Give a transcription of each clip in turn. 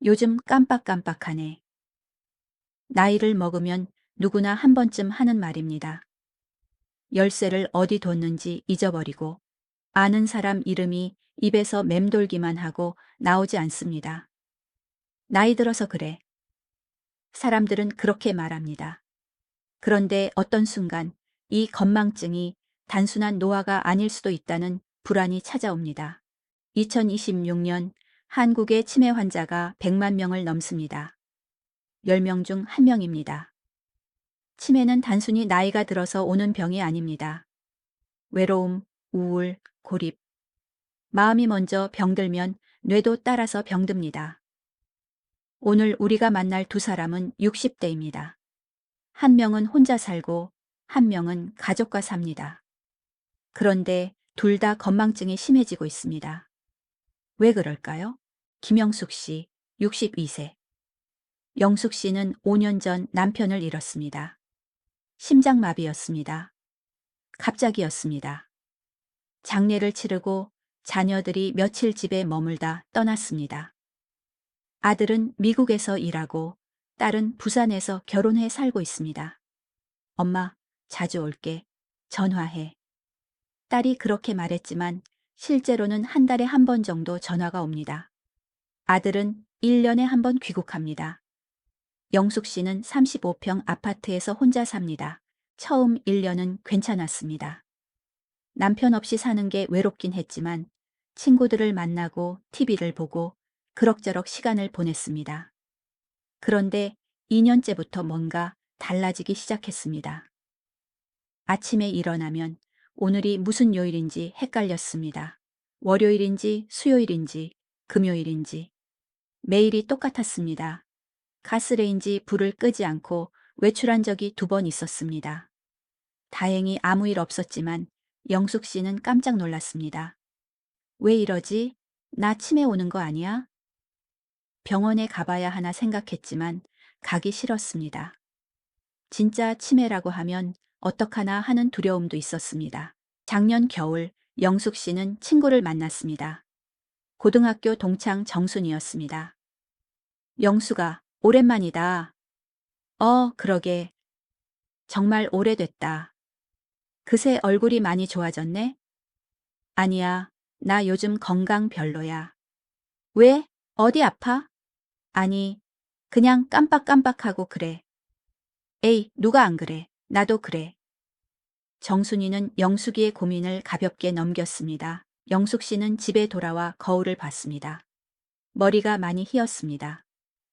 요즘 깜빡깜빡하네. 나이를 먹으면 누구나 한 번쯤 하는 말입니다. 열쇠를 어디 뒀는지 잊어버리고 아는 사람 이름이 입에서 맴돌기만 하고 나오지 않습니다. 나이 들어서 그래. 사람들은 그렇게 말합니다. 그런데 어떤 순간 이 건망증이 단순한 노화가 아닐 수도 있다는 불안이 찾아옵니다. 2026년 한국의 치매 환자가 100만 명을 넘습니다. 10명 중 1명입니다. 치매는 단순히 나이가 들어서 오는 병이 아닙니다. 외로움, 우울, 고립. 마음이 먼저 병들면 뇌도 따라서 병듭니다. 오늘 우리가 만날 두 사람은 60대입니다. 한 명은 혼자 살고 한 명은 가족과 삽니다. 그런데 둘 다 건망증이 심해지고 있습니다. 왜 그럴까요? 김영숙 씨, 62세. 영숙 씨는 5년 전 남편을 잃었습니다. 심장마비였습니다. 갑자기였습니다. 장례를 치르고 자녀들이 며칠 집에 머물다 떠났습니다. 아들은 미국에서 일하고 딸은 부산에서 결혼해 살고 있습니다. 엄마, 자주 올게. 전화해. 딸이 그렇게 말했지만 실제로는 한 달에 한 번 정도 전화가 옵니다. 아들은 1년에 한 번 귀국합니다. 영숙 씨는 35평 아파트에서 혼자 삽니다. 처음 1년은 괜찮았습니다. 남편 없이 사는 게 외롭긴 했지만 친구들을 만나고 TV를 보고 그럭저럭 시간을 보냈습니다. 그런데 2년째부터 뭔가 달라지기 시작했습니다. 아침에 일어나면 오늘이 무슨 요일인지 헷갈렸습니다. 월요일인지 수요일인지 금요일인지 매일이 똑같았습니다. 가스레인지 불을 끄지 않고 외출한 적이 2번 있었습니다. 다행히 아무 일 없었지만 영숙 씨는 깜짝 놀랐습니다. 왜 이러지? 나 치매 오는 거 아니야? 병원에 가봐야 하나 생각했지만 가기 싫었습니다. 진짜 치매라고 하면 어떡하나 하는 두려움도 있었습니다. 작년 겨울 영숙 씨는 친구를 만났습니다. 고등학교 동창 정순이었습니다. 영숙아, 오랜만이다. 그러게. 정말 오래됐다. 그새 얼굴이 많이 좋아졌네? 아니야, 나 요즘 건강 별로야. 왜? 어디 아파? 아니, 그냥 깜빡깜빡하고 그래. 에이, 누가 안 그래. 나도 그래. 정순이는 영숙이의 고민을 가볍게 넘겼습니다. 영숙 씨는 집에 돌아와 거울을 봤습니다. 머리가 많이 휘었습니다.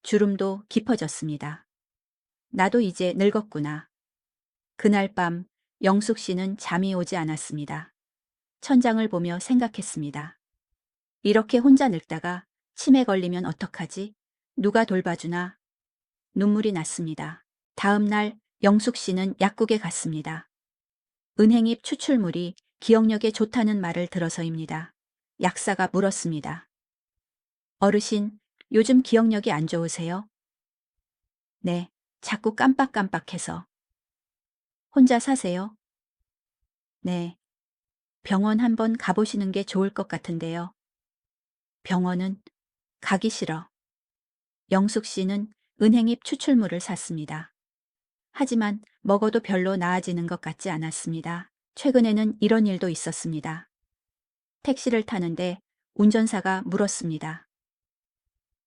주름도 깊어졌습니다. 나도 이제 늙었구나. 그날 밤 영숙 씨는 잠이 오지 않았습니다. 천장을 보며 생각했습니다. 이렇게 혼자 늙다가 치매 걸리면 어떡하지? 누가 돌봐주나? 눈물이 났습니다. 다음 날 영숙 씨는 약국에 갔습니다. 은행잎 추출물이 기억력에 좋다는 말을 들어서입니다. 약사가 물었습니다. 어르신, 요즘 기억력이 안 좋으세요? 네, 자꾸 깜빡깜빡해서. 혼자 사세요? 네. 병원 한번 가보시는 게 좋을 것 같은데요. 병원은 가기 싫어. 영숙 씨는 은행잎 추출물을 샀습니다. 하지만 먹어도 별로 나아지는 것 같지 않았습니다. 최근에는 이런 일도 있었습니다. 택시를 타는데 운전사가 물었습니다.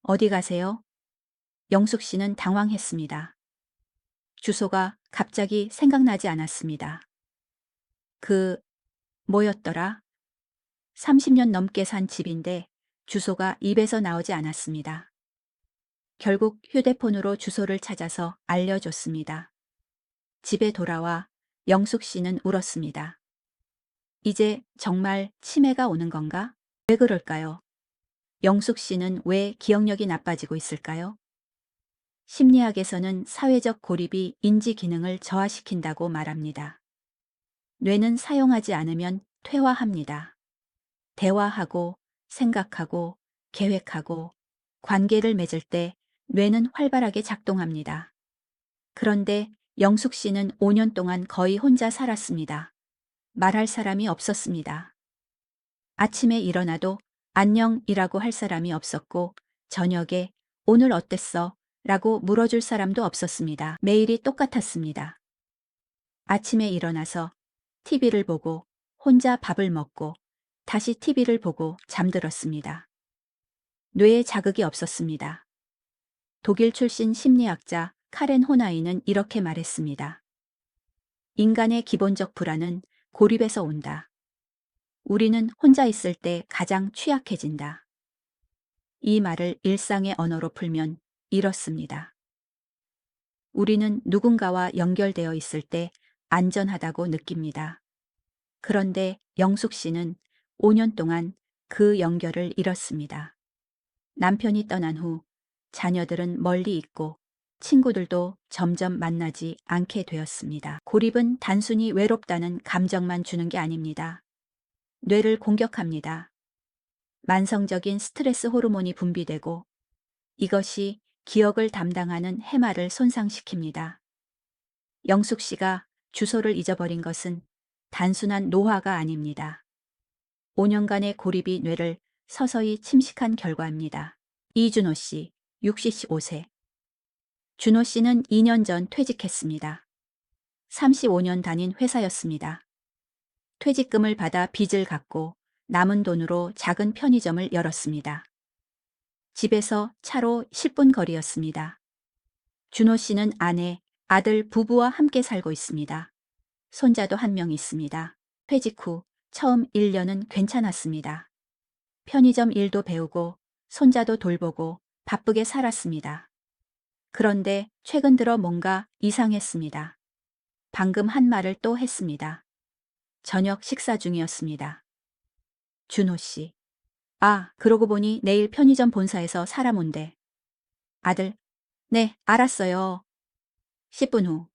어디 가세요? 영숙 씨는 당황했습니다. 주소가 갑자기 생각나지 않았습니다. 그, 뭐였더라? 30년 넘게 산 집인데 주소가 입에서 나오지 않았습니다. 결국 휴대폰으로 주소를 찾아서 알려줬습니다. 집에 돌아와 영숙 씨는 울었습니다. 이제 정말 치매가 오는 건가? 왜 그럴까요? 영숙 씨는 왜 기억력이 나빠지고 있을까요? 심리학에서는 사회적 고립이 인지 기능을 저하시킨다고 말합니다. 뇌는 사용하지 않으면 퇴화합니다. 대화하고 생각하고 계획하고 관계를 맺을 때 뇌는 활발하게 작동합니다. 그런데 영숙 씨는 5년 동안 거의 혼자 살았습니다. 말할 사람이 없었습니다. 아침에 일어나도 안녕이라고 할 사람이 없었고 저녁에 오늘 어땠어? 라고 물어줄 사람도 없었습니다. 매일이 똑같았습니다. 아침에 일어나서 TV를 보고 혼자 밥을 먹고 다시 TV를 보고 잠들었습니다. 뇌에 자극이 없었습니다. 독일 출신 심리학자 카렌 호나이는 이렇게 말했습니다. 인간의 기본적 불안은 고립에서 온다. 우리는 혼자 있을 때 가장 취약해진다. 이 말을 일상의 언어로 풀면 이렇습니다. 우리는 누군가와 연결되어 있을 때 안전하다고 느낍니다. 그런데 영숙 씨는 5년 동안 그 연결을 잃었습니다. 남편이 떠난 후 자녀들은 멀리 있고 친구들도 점점 만나지 않게 되었습니다. 고립은 단순히 외롭다는 감정만 주는 게 아닙니다. 뇌를 공격합니다. 만성적인 스트레스 호르몬이 분비되고 이것이 기억을 담당하는 해마를 손상시킵니다. 영숙 씨가 주소를 잊어버린 것은 단순한 노화가 아닙니다. 5년간의 고립이 뇌를 서서히 침식한 결과입니다. 이준호 씨, 65세. 준호 씨는 2년 전 퇴직했습니다. 35년 다닌 회사였습니다. 퇴직금을 받아 빚을 갚고 남은 돈으로 작은 편의점을 열었습니다. 집에서 차로 10분 거리였습니다. 준호 씨는 아내, 아들 부부와 함께 살고 있습니다. 손자도 한 명 있습니다. 퇴직 후 처음 1년은 괜찮았습니다. 편의점 일도 배우고 손자도 돌보고 바쁘게 살았습니다. 그런데 최근 들어 뭔가 이상했습니다. 방금 한 말을 또 했습니다. 저녁 식사 중이었습니다. 준호 씨. 아, 그러고 보니 내일 편의점 본사에서 사람 온대. 아들. 네, 알았어요. 10분 후.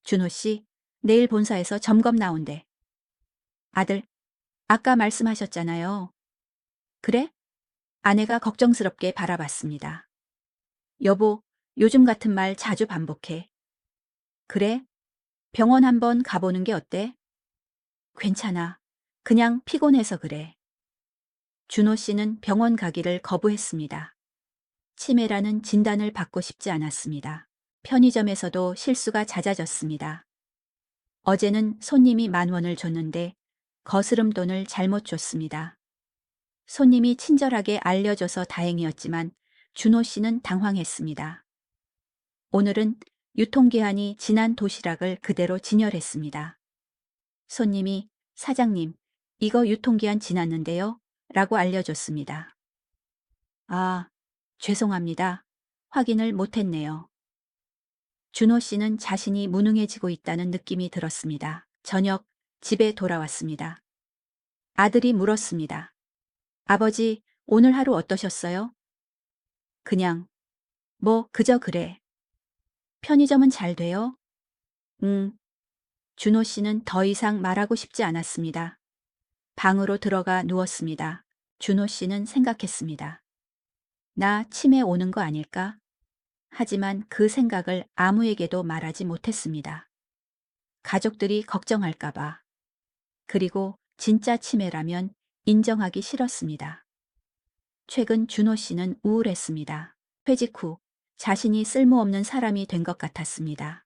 준호 씨, 내일 본사에서 점검 나온대. 아들. 아까 말씀하셨잖아요. 그래? 아내가 걱정스럽게 바라봤습니다. 여보, 요즘 같은 말 자주 반복해. 그래? 병원 한번 가보는 게 어때? 괜찮아. 그냥 피곤해서 그래. 준호 씨는 병원 가기를 거부했습니다. 치매라는 진단을 받고 싶지 않았습니다. 편의점에서도 실수가 잦아졌습니다. 어제는 손님이 10,000원을 줬는데 거스름 돈을 잘못 줬습니다. 손님이 친절하게 알려줘서 다행이었지만 준호 씨는 당황했습니다. 오늘은 유통기한이 지난 도시락을 그대로 진열했습니다. 손님이 사장님, 이거 유통기한 지났는데요? 라고 알려줬습니다. 아, 죄송합니다. 확인을 못했네요. 준호 씨는 자신이 무능해지고 있다는 느낌이 들었습니다. 저녁 집에 돌아왔습니다. 아들이 물었습니다. 아버지, 오늘 하루 어떠셨어요? 그냥, 뭐, 그저 그래. 편의점은 잘 돼요? 응. 준호 씨는 더 이상 말하고 싶지 않았습니다. 방으로 들어가 누웠습니다. 준호 씨는 생각했습니다. 나 치매 오는 거 아닐까? 하지만 그 생각을 아무에게도 말하지 못했습니다. 가족들이 걱정할까봐. 그리고 진짜 치매라면 인정하기 싫었습니다. 최근 준호 씨는 우울했습니다. 퇴직 후 자신이 쓸모없는 사람이 된 것 같았습니다.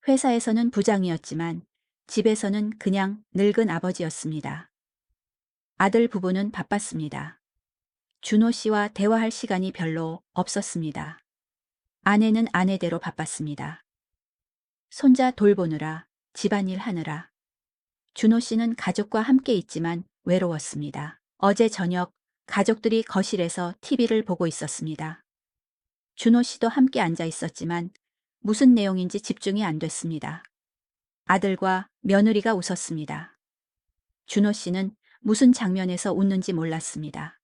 회사에서는 부장이었지만 집에서는 그냥 늙은 아버지였습니다. 아들 부부는 바빴습니다. 준호 씨와 대화할 시간이 별로 없었습니다. 아내는 아내대로 바빴습니다. 손자 돌보느라, 집안일 하느라. 준호 씨는 가족과 함께 있지만 외로웠습니다. 어제 저녁 가족들이 거실에서 TV를 보고 있었습니다. 준호 씨도 함께 앉아 있었지만 무슨 내용인지 집중이 안 됐습니다. 아들과 며느리가 웃었습니다. 준호 씨는 무슨 장면에서 웃는지 몰랐습니다.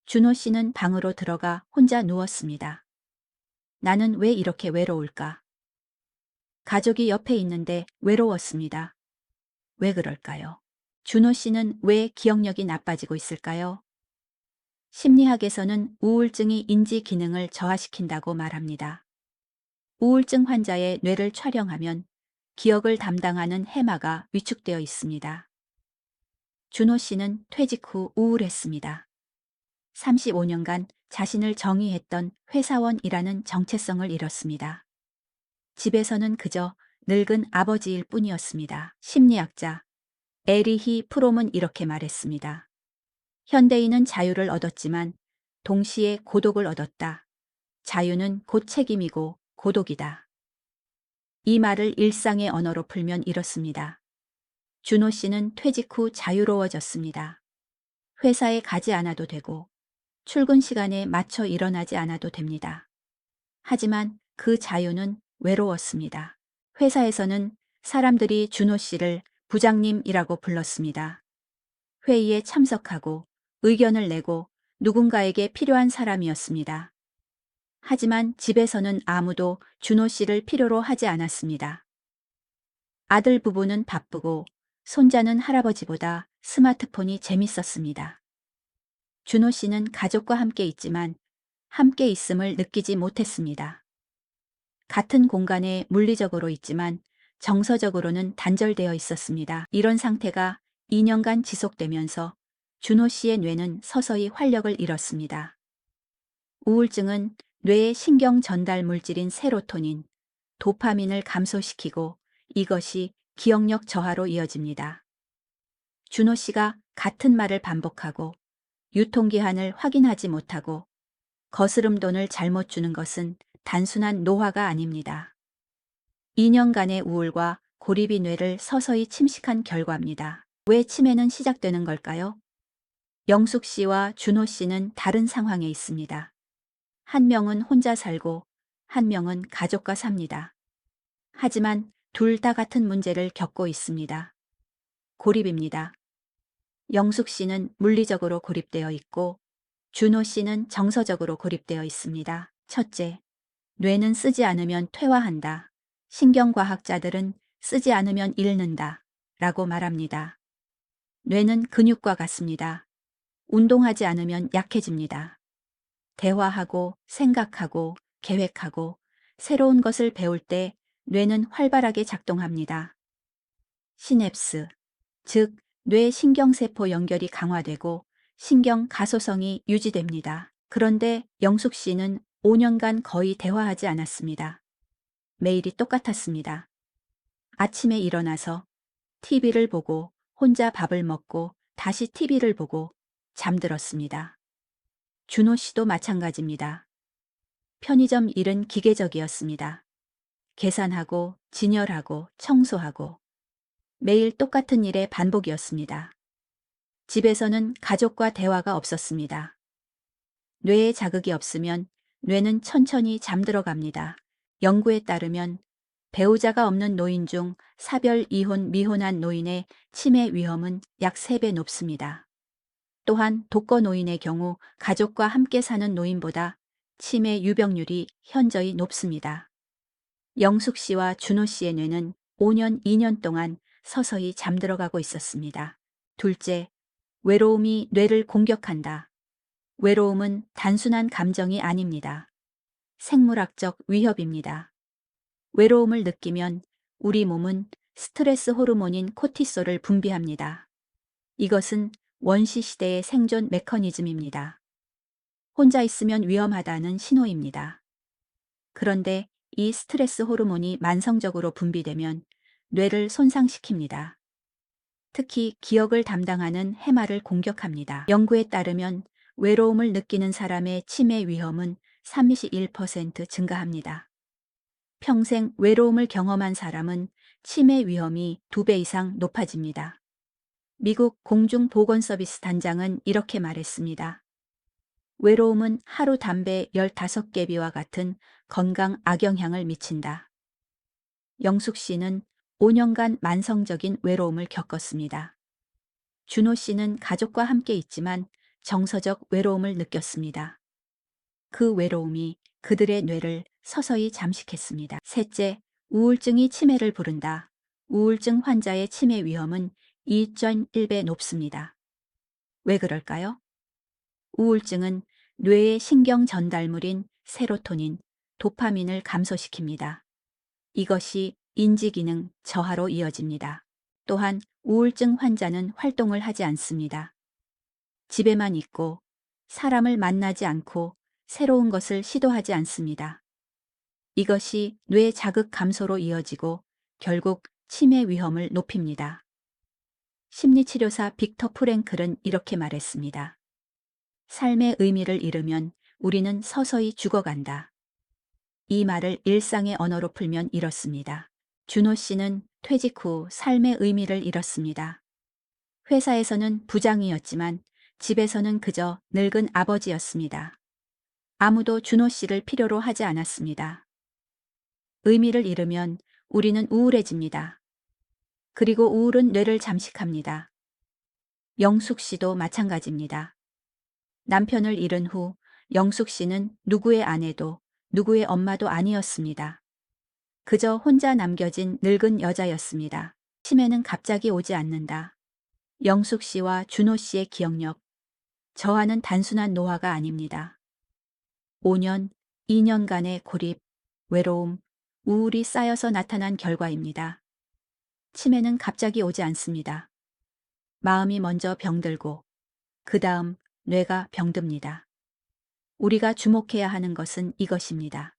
준호 씨는 방으로 들어가 혼자 누웠습니다. 나는 왜 이렇게 외로울까? 가족이 옆에 있는데 외로웠습니다. 왜 그럴까요? 준호 씨는 왜 기억력이 나빠지고 있을까요? 심리학에서는 우울증이 인지 기능을 저하시킨다고 말합니다. 우울증 환자의 뇌를 촬영하면 기억을 담당하는 해마가 위축되어 있습니다. 준호 씨는 퇴직 후 우울했습니다. 35년간 자신을 정의했던 회사원이라는 정체성을 잃었습니다. 집에서는 그저 늙은 아버지일 뿐이었습니다. 심리학자 에리히 프롬은 이렇게 말했습니다. 현대인은 자유를 얻었지만 동시에 고독을 얻었다. 자유는 곧 책임이고 고독이다. 이 말을 일상의 언어로 풀면 이렇습니다. 준호 씨는 퇴직 후 자유로워졌습니다. 회사에 가지 않아도 되고 출근 시간에 맞춰 일어나지 않아도 됩니다. 하지만 그 자유는 외로웠습니다. 회사에서는 사람들이 준호 씨를 부장님이라고 불렀습니다. 회의에 참석하고 의견을 내고 누군가에게 필요한 사람이었습니다. 하지만 집에서는 아무도 준호 씨를 필요로 하지 않았습니다. 아들 부부는 바쁘고 손자는 할아버지보다 스마트폰이 재밌었습니다. 준호 씨는 가족과 함께 있지만 함께 있음을 느끼지 못했습니다. 같은 공간에 물리적으로 있지만 정서적으로는 단절되어 있었습니다. 이런 상태가 2년간 지속되면서 준호 씨의 뇌는 서서히 활력을 잃었습니다. 우울증은 뇌의 신경 전달 물질인 세로토닌, 도파민을 감소시키고 이것이 기억력 저하로 이어집니다. 준호 씨가 같은 말을 반복하고 유통기한을 확인하지 못하고 거스름돈을 잘못 주는 것은 단순한 노화가 아닙니다. 2년간의 우울과 고립이 뇌를 서서히 침식한 결과입니다. 왜 치매는 시작되는 걸까요? 영숙 씨와 준호 씨는 다른 상황에 있습니다. 한 명은 혼자 살고 한 명은 가족과 삽니다. 하지만 둘 다 같은 문제를 겪고 있습니다. 고립입니다. 영숙 씨는 물리적으로 고립되어 있고 준호 씨는 정서적으로 고립되어 있습니다. 첫째, 뇌는 쓰지 않으면 퇴화한다. 신경과학자들은 쓰지 않으면 잃는다. 라고 말합니다. 뇌는 근육과 같습니다. 운동하지 않으면 약해집니다. 대화하고 생각하고 계획하고 새로운 것을 배울 때 뇌는 활발하게 작동합니다. 시냅스, 즉 뇌 신경세포 연결이 강화되고 신경 가소성이 유지됩니다. 그런데 영숙 씨는 5년간 거의 대화하지 않았습니다. 매일이 똑같았습니다. 아침에 일어나서 TV를 보고 혼자 밥을 먹고 다시 TV를 보고 잠들었습니다. 준호 씨도 마찬가지입니다. 편의점 일은 기계적이었습니다. 계산하고 진열하고 청소하고 매일 똑같은 일의 반복이었습니다. 집에서는 가족과 대화가 없었습니다. 뇌에 자극이 없으면 뇌는 천천히 잠들어 갑니다. 연구에 따르면 배우자가 없는 노인 중 사별 이혼 미혼한 노인의 치매 위험은 약 3배 높습니다. 또한 독거 노인의 경우 가족과 함께 사는 노인보다 치매 유병률이 현저히 높습니다. 영숙 씨와 준호 씨의 뇌는 5년, 2년 동안 서서히 잠들어가고 있었습니다. 둘째, 외로움이 뇌를 공격한다. 외로움은 단순한 감정이 아닙니다. 생물학적 위협입니다. 외로움을 느끼면 우리 몸은 스트레스 호르몬인 코티솔을 분비합니다. 이것은 원시 시대의 생존 메커니즘입니다. 혼자 있으면 위험하다는 신호입니다. 그런데 이 스트레스 호르몬이 만성적으로 분비되면 뇌를 손상시킵니다. 특히 기억을 담당하는 해마를 공격합니다. 연구에 따르면 외로움을 느끼는 사람의 치매 위험은 31% 증가합니다. 평생 외로움을 경험한 사람은 치매 위험이 2배 이상 높아집니다. 미국 공중보건서비스 단장은 이렇게 말했습니다. 외로움은 하루 담배 15개비와 같은 건강 악영향을 미친다. 영숙 씨는 5년간 만성적인 외로움을 겪었습니다. 준호 씨는 가족과 함께 있지만 정서적 외로움을 느꼈습니다. 그 외로움이 그들의 뇌를 서서히 잠식했습니다. 셋째, 우울증이 치매를 부른다. 우울증 환자의 치매 위험은 2.1배 높습니다. 왜 그럴까요? 우울증은 뇌의 신경 전달물인 세로토닌, 도파민을 감소시킵니다. 이것이 인지기능 저하로 이어집니다. 또한 우울증 환자는 활동을 하지 않습니다. 집에만 있고 사람을 만나지 않고 새로운 것을 시도하지 않습니다. 이것이 뇌 자극 감소로 이어지고 결국 치매 위험을 높입니다. 심리치료사 빅터 프랭클은 이렇게 말했습니다. 삶의 의미를 잃으면 우리는 서서히 죽어간다. 이 말을 일상의 언어로 풀면 이렇습니다. 준호 씨는 퇴직 후 삶의 의미를 잃었습니다. 회사에서는 부장이었지만 집에서는 그저 늙은 아버지였습니다. 아무도 준호 씨를 필요로 하지 않았습니다. 의미를 잃으면 우리는 우울해집니다. 그리고 우울은 뇌를 잠식합니다. 영숙 씨도 마찬가지입니다. 남편을 잃은 후 영숙 씨는 누구의 아내도 누구의 엄마도 아니었습니다. 그저 혼자 남겨진 늙은 여자였습니다. 치매는 갑자기 오지 않는다. 영숙 씨와 준호 씨의 기억력, 저하는 단순한 노화가 아닙니다. 5년, 2년간의 고립, 외로움, 우울이 쌓여서 나타난 결과입니다. 치매는 갑자기 오지 않습니다. 마음이 먼저 병들고 그 다음 뇌가 병듭니다. 우리가 주목해야 하는 것은 이것입니다.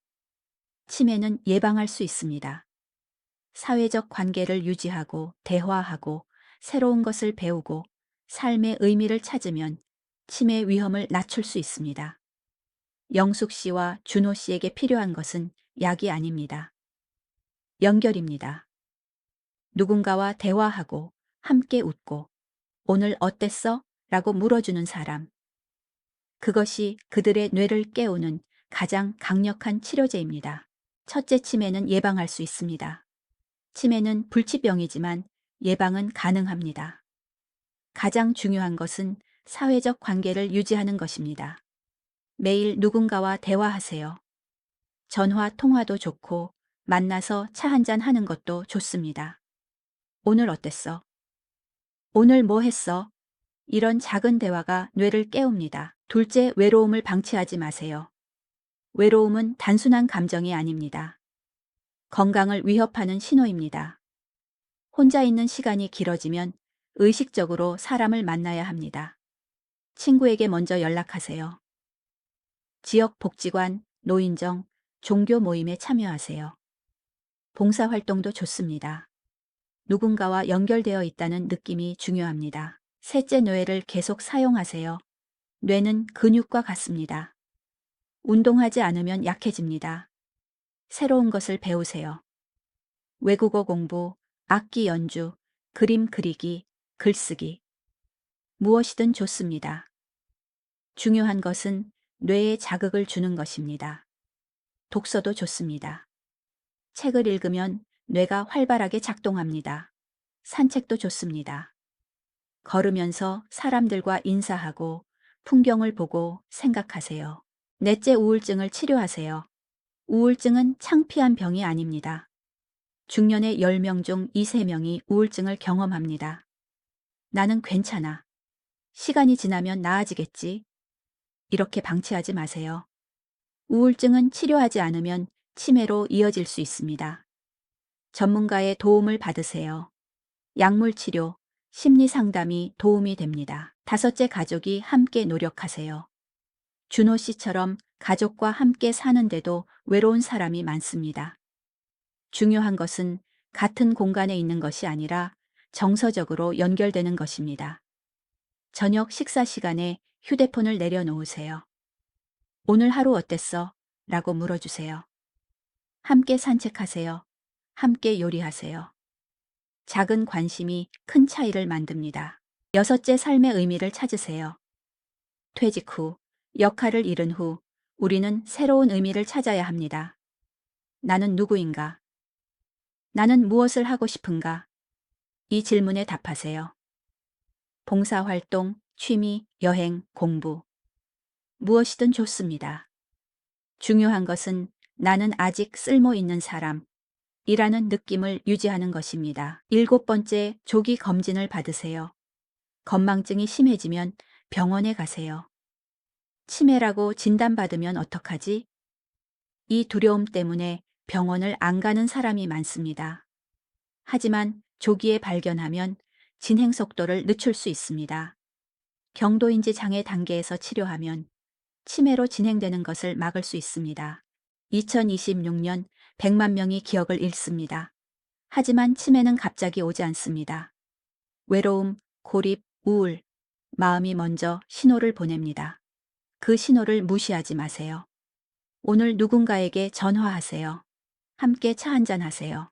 치매는 예방할 수 있습니다. 사회적 관계를 유지하고 대화하고 새로운 것을 배우고 삶의 의미를 찾으면 치매 위험을 낮출 수 있습니다. 영숙 씨와 준호 씨에게 필요한 것은 약이 아닙니다. 연결입니다. 누군가와 대화하고 함께 웃고 오늘 어땠어? 라고 물어주는 사람. 그것이 그들의 뇌를 깨우는 가장 강력한 치료제입니다. 첫째, 치매는 예방할 수 있습니다. 치매는 불치병이지만 예방은 가능합니다. 가장 중요한 것은 사회적 관계를 유지하는 것입니다. 매일 누군가와 대화하세요. 전화 통화도 좋고 만나서 차 한잔 하는 것도 좋습니다. 오늘 어땠어? 오늘 뭐 했어? 이런 작은 대화가 뇌를 깨웁니다. 둘째, 외로움을 방치하지 마세요. 외로움은 단순한 감정이 아닙니다. 건강을 위협하는 신호입니다. 혼자 있는 시간이 길어지면 의식적으로 사람을 만나야 합니다. 친구에게 먼저 연락하세요. 지역 복지관, 노인정, 종교 모임에 참여하세요. 봉사활동도 좋습니다. 누군가와 연결되어 있다는 느낌이 중요합니다. 셋째, 뇌를 계속 사용하세요. 뇌는 근육과 같습니다. 운동하지 않으면 약해집니다. 새로운 것을 배우세요. 외국어 공부, 악기 연주, 그림 그리기, 글쓰기. 무엇이든 좋습니다. 중요한 것은 뇌에 자극을 주는 것입니다. 독서도 좋습니다. 책을 읽으면 뇌가 활발하게 작동합니다. 산책도 좋습니다. 걸으면서 사람들과 인사하고 풍경을 보고 생각하세요. 넷째, 우울증을 치료하세요. 우울증은 창피한 병이 아닙니다. 중년의 10명 중 2~3명이 우울증을 경험합니다. 나는 괜찮아. 시간이 지나면 나아지겠지. 이렇게 방치하지 마세요. 우울증은 치료하지 않으면 치매로 이어질 수 있습니다. 전문가의 도움을 받으세요. 약물 치료, 심리 상담이 도움이 됩니다. 다섯째, 가족이 함께 노력하세요. 준호 씨처럼 가족과 함께 사는데도 외로운 사람이 많습니다. 중요한 것은 같은 공간에 있는 것이 아니라 정서적으로 연결되는 것입니다. 저녁 식사 시간에 휴대폰을 내려놓으세요. 오늘 하루 어땠어? 라고 물어주세요. 함께 산책하세요. 함께 요리하세요. 작은 관심이 큰 차이를 만듭니다. 여섯째, 삶의 의미를 찾으세요. 퇴직 후, 역할을 잃은 후 우리는 새로운 의미를 찾아야 합니다. 나는 누구인가? 나는 무엇을 하고 싶은가? 이 질문에 답하세요. 봉사활동, 취미, 여행, 공부. 무엇이든 좋습니다. 중요한 것은 나는 아직 쓸모 있는 사람이라는 느낌을 유지하는 것입니다. 7번째, 조기 검진을 받으세요. 건망증이 심해지면 병원에 가세요. 치매라고 진단받으면 어떡하지? 이 두려움 때문에 병원을 안 가는 사람이 많습니다. 하지만 조기에 발견하면 진행 속도를 늦출 수 있습니다. 경도인지 장애 단계에서 치료하면 치매로 진행되는 것을 막을 수 있습니다. 2026년 100만 명이 기억을 잃습니다. 하지만 치매는 갑자기 오지 않습니다. 외로움, 고립, 우울, 마음이 먼저 신호를 보냅니다. 그 신호를 무시하지 마세요. 오늘 누군가에게 전화하세요. 함께 차 한잔 하세요.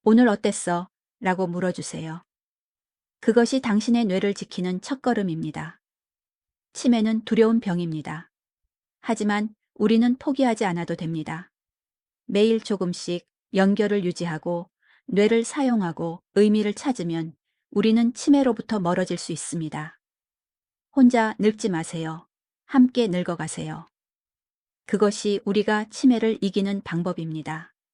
오늘 어땠어? 라고 물어주세요. 그것이 당신의 뇌를 지키는 첫걸음입니다. 치매는 두려운 병입니다. 하지만 우리는 포기하지 않아도 됩니다. 매일 조금씩 연결을 유지하고 뇌를 사용하고 의미를 찾으면 우리는 치매로부터 멀어질 수 있습니다. 혼자 늙지 마세요. 함께 늙어가세요. 그것이 우리가 치매를 이기는 방법입니다.